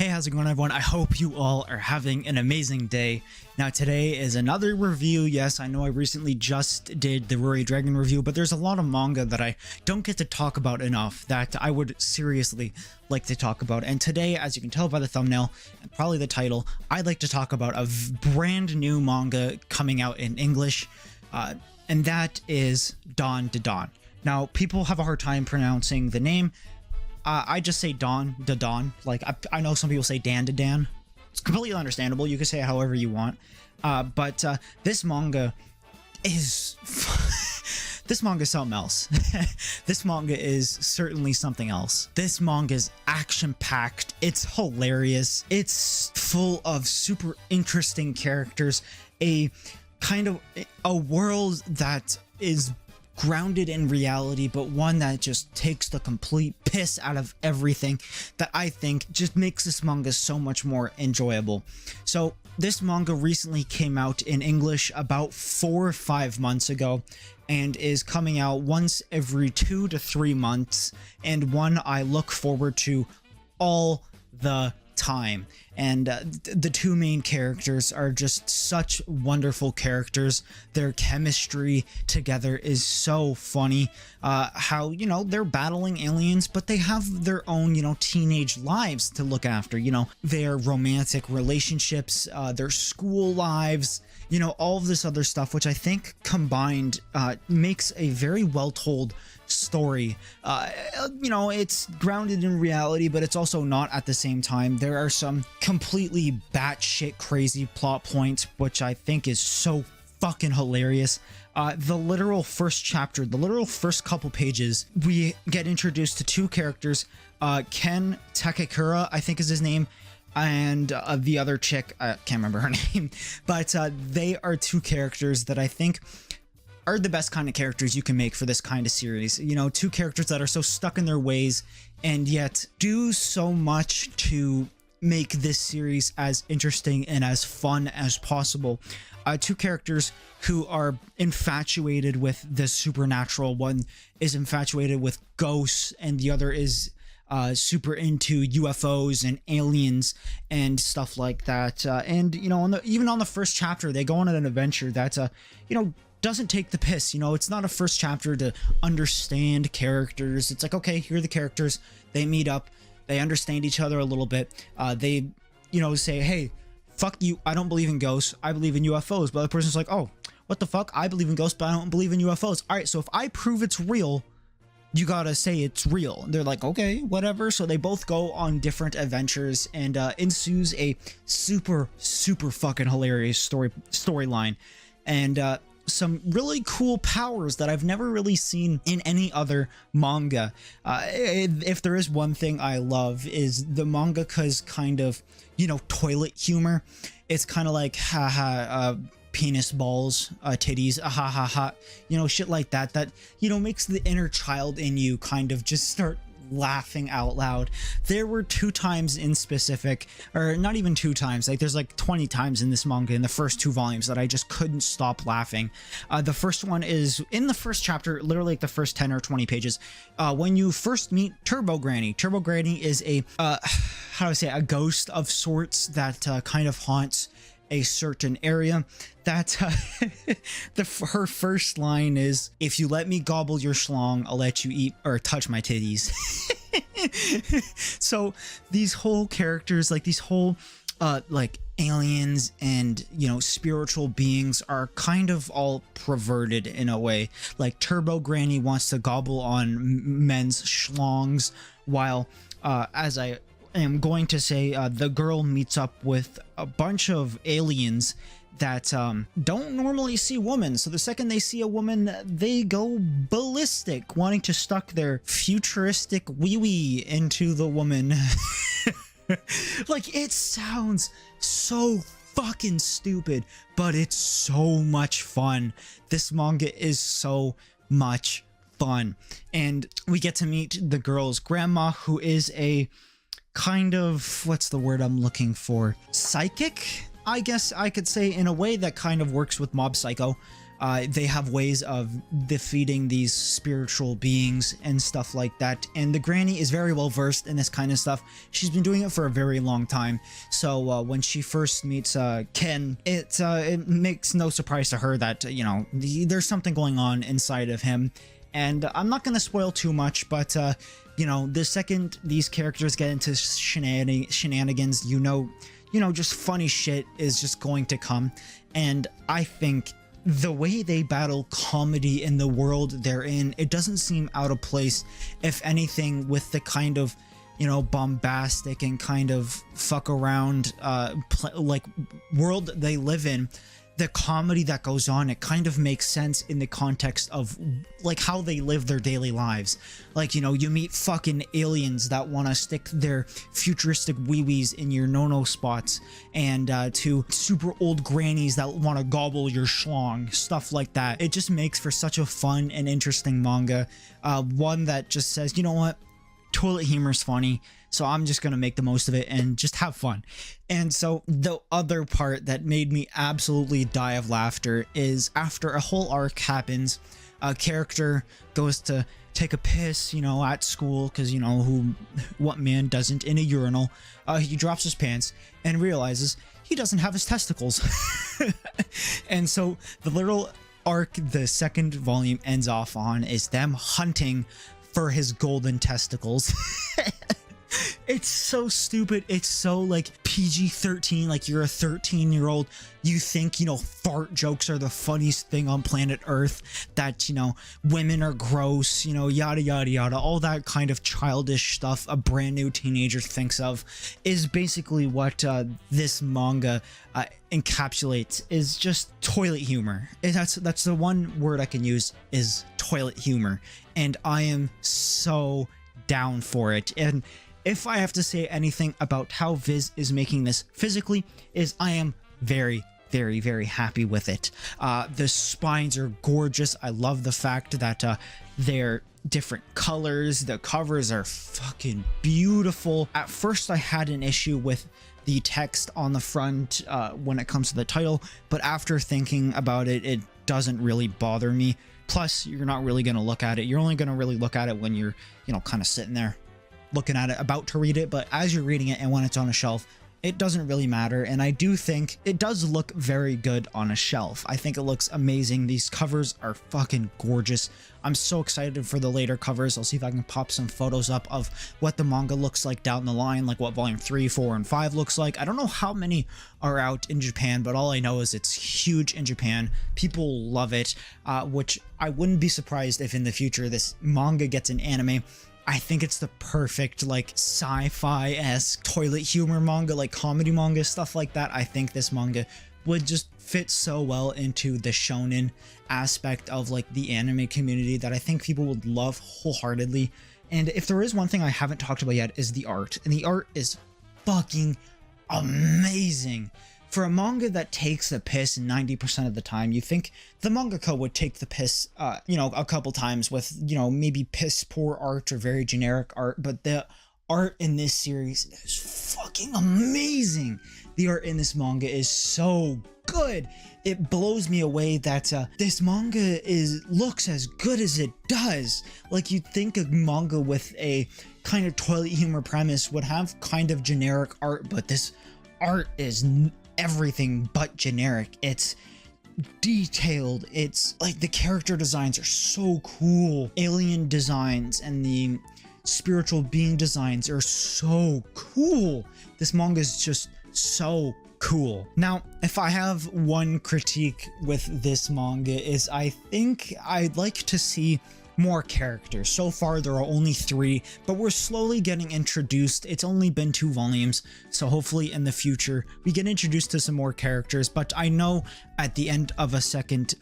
Hey, how's it going, everyone? I hope you all are having an amazing day. Now, today is another review. Yes, I know I recently just did the Rory Dragon review, but there's a lot of manga that I don't get to talk about enough that I would seriously like to talk about. And today, as you can tell by the thumbnail and probably the title, I'd like to talk about a brand new manga coming out in English, and that is Dandadan. Now, people have a hard time pronouncing the name. I just say Dandadan. Like, I know some people say Dandadan. It's completely understandable. You can say it however you want. But this manga is... this manga is something else. This manga is certainly something else. This manga is action-packed. It's hilarious. It's full of super interesting characters. A kind of a world that is grounded in reality, but one that just takes the complete piss out of everything, that I think just makes this manga so much more enjoyable. So this manga recently came out in English about 4 or 5 months ago and is coming out once every 2 to 3 months, and one I look forward to all the time. And the two main characters are just such wonderful characters. Their chemistry together is so funny. How, you know, they're battling aliens, but they have their own, you know, teenage lives to look after, you know, their romantic relationships, their school lives, you know, all of this other stuff, which I think combined makes a very well told story. You know, it's grounded in reality, but it's also not at the same time. There are some completely batshit crazy plot points, which I think is so fucking hilarious. The literal first chapter, the literal first couple pages, we get introduced to two characters, Ken Takakura, I think is his name, and the other chick, I can't remember her name, but they are two characters that I think are the best kind of characters you can make for this kind of series. You know, two characters that are so stuck in their ways and yet do so much to make this series as interesting and as fun as possible. Two characters who are infatuated with the supernatural. One is infatuated with ghosts, and the other is super into UFOs and aliens and stuff like that. And, you know, even on the first chapter, they go on an adventure that's, you know, doesn't take the piss. You know, it's not a first chapter to understand characters. It's like, okay, here are the characters. They meet up. They understand each other a little bit. They, you know, say, hey, fuck you, I don't believe in ghosts, I believe in UFOs. But the person's like, oh, what the fuck? I believe in ghosts, but I don't believe in UFOs. All right, so if I prove it's real, you gotta say it's real. And they're like, okay, whatever. So they both go on different adventures, and ensues a super fucking hilarious storyline. And some really cool powers that I've never really seen in any other manga. If there is one thing I love, is the mangaka's kind of, you know, toilet humor. It's kind of like, haha, penis balls, titties, ha ha ha, you know, shit like that, that, you know, makes the inner child in you kind of just start laughing out loud. There were 2 times in specific, or not even 2 times, like there's like 20 times in this manga in the first 2 volumes that I just couldn't stop laughing. The first one is in the first chapter, literally like the first 10 or 20 pages, when you first meet Turbo Granny. Turbo Granny is a how do I say, a ghost of sorts that kind of haunts a certain area. That her first line is, if you let me gobble your schlong, I'll let you eat or touch my titties. So these whole characters, like these whole like aliens and, you know, spiritual beings are kind of all perverted in a way. Like Turbo Granny wants to gobble on men's schlongs, while as I am going to say, the girl meets up with a bunch of aliens that don't normally see women. So the second they see a woman, they go ballistic, wanting to stuck their futuristic wee-wee into the woman. Like, it sounds so fucking stupid, but it's so much fun. This manga is so much fun. And we get to meet the girl's grandma, who is a kind of, what's the word I'm looking for? Psychic? I guess I could say, in a way that kind of works with Mob Psycho. They have ways of defeating these spiritual beings and stuff like that. And the granny is very well versed in this kind of stuff. She's been doing it for a very long time. So when she first meets Ken, it makes no surprise to her that, you know, there's something going on inside of him. And I'm not going to spoil too much, but you know, the second these characters get into shenanigans, you know, just funny shit is just going to come. And I think the way they battle comedy in the world they're in, it doesn't seem out of place. If anything, with the kind of, you know, bombastic and kind of fuck around like world they live in, the comedy that goes on, it kind of makes sense in the context of like how they live their daily lives. Like, you know, you meet fucking aliens that want to stick their futuristic wee-wees in your no-no spots, and to super old grannies that want to gobble your schlong, stuff like that. It just makes for such a fun and interesting manga, one that just says, you know what, toilet humor's funny, so I'm just gonna make the most of it and just have fun. And so the other part that made me absolutely die of laughter is after a whole arc happens, a character goes to take a piss, you know, at school, because, you know, what man doesn't in a urinal. He drops his pants and realizes he doesn't have his testicles. And so the little arc the second volume ends off on is them hunting for his golden testicles. It's so stupid. It's so like PG-13, like you're a 13-year-old. You think, you know, fart jokes are the funniest thing on planet Earth, that, you know, women are gross, you know, yada, yada, yada. All that kind of childish stuff a brand new teenager thinks of is basically what this manga encapsulates, is just toilet humor. And that's the one word I can use, is toilet humor. And I am so down for it. And if I have to say anything about how Viz is making this physically, is I am very, very, very happy with it. The spines are gorgeous. I love the fact that they're different colors. The covers are fucking beautiful. At first I had an issue with the text on the front when it comes to the title, but after thinking about it, it doesn't really bother me. Plus, you're not really going to look at it. You're only going to really look at it when you're, you know, kind of sitting there looking at it, about to read it. But as you're reading it and when it's on a shelf, it doesn't really matter. And I do think it does look very good on a shelf. I think it looks amazing. These covers are fucking gorgeous. I'm so excited for the later covers. I'll see if I can pop some photos up of what the manga looks like down the line, like what volume 3, 4, and 5 looks like. I don't know how many are out in Japan, but all I know is it's huge in Japan. People love it, which I wouldn't be surprised if in the future this manga gets an anime. I think it's the perfect, like, sci-fi-esque toilet humor manga, like comedy manga, stuff like that. I think this manga would just fit so well into the shonen aspect of, like, the anime community that I think people would love wholeheartedly. And if there is one thing I haven't talked about yet, is the art. And the art is fucking amazing. For a manga that takes the piss 90% of the time, you think the mangaka would take the piss, you know, a couple times with, you know, maybe piss poor art or very generic art, but the art in this series is fucking amazing. The art in this manga is so good. It blows me away that this manga looks as good as it does. Like, you'd think a manga with a kind of toilet humor premise would have kind of generic art, but this art is everything but generic. It's detailed. It's like the character designs are so cool. Alien designs and the spiritual being designs are so cool. This manga is just so cool. Now, if I have one critique with this manga, is I think I'd like to see more characters. So far there are only 3, but we're slowly getting introduced. It's only been 2 volumes, so hopefully in the future we get introduced to some more characters. But I know at the end of the second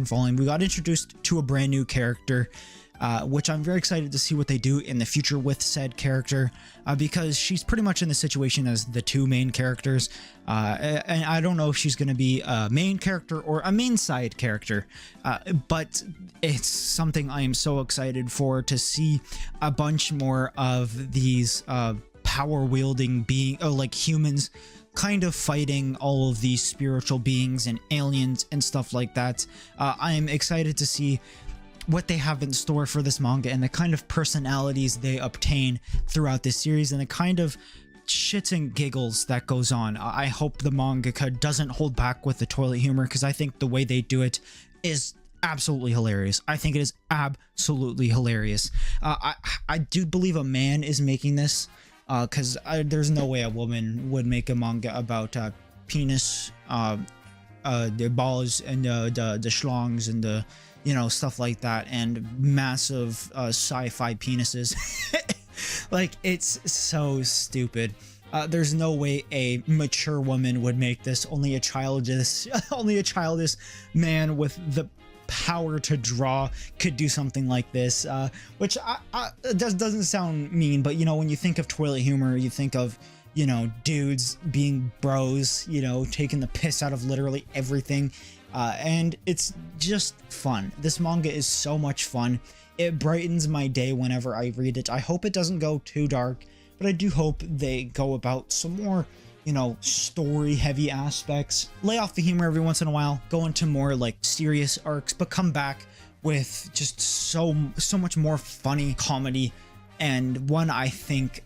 volume we got introduced to a brand new character, which I'm very excited to see what they do in the future with said character, because she's pretty much in the situation as the 2 main characters, and I don't know if she's going to be a main character or a main side character, but it's something I am so excited for, to see a bunch more of these power wielding like humans kind of fighting all of these spiritual beings and aliens and stuff like that. I am excited to see what they have in store for this manga and the kind of personalities they obtain throughout this series and the kind of shits and giggles that goes on. I hope the mangaka doesn't hold back with the toilet humor, because I think the way they do it is absolutely hilarious. I think it is absolutely hilarious. I do believe a man is making this, because there's no way a woman would make a manga about penis, the balls and the schlongs and the, you know, stuff like that, and massive sci-fi penises. Like, it's so stupid. There's no way a mature woman would make this. Only a childish man with the power to draw could do something like this, which doesn't sound mean, but you know, when you think of toilet humor, you think of, you know, dudes being bros, you know, taking the piss out of literally everything, and it's just fun. This manga is so much fun. It brightens my day whenever I read it. I hope it doesn't go too dark, but I do hope they go about some more, you know, story heavy aspects. Lay off the humor every once in a while, go into more like serious arcs, but come back with just so much more funny comedy, and one I think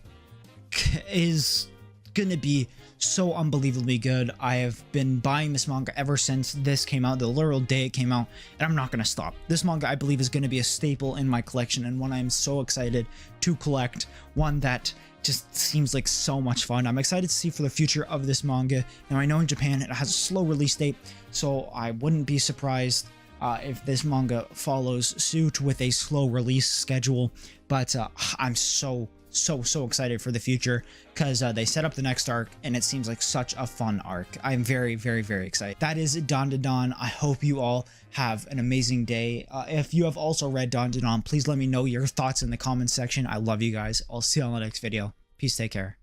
is gonna be so unbelievably good. I have been buying this manga ever since this came out, the literal day it came out, and I'm not gonna stop. This manga, I believe, is gonna be a staple in my collection, and one I'm so excited to collect, one that just seems like so much fun. I'm excited to see for the future of this manga. Now, I know in Japan it has a slow release date, so I wouldn't be surprised if this manga follows suit with a slow release schedule, but I'm so excited for the future, because they set up the next arc and it seems like such a fun arc. I'm very excited. That is Dandadan. I hope you all have an amazing day. If you have also read Dandadan, please let me know your thoughts in the comments section. I love you guys. I'll see you on the next video. Peace, take care.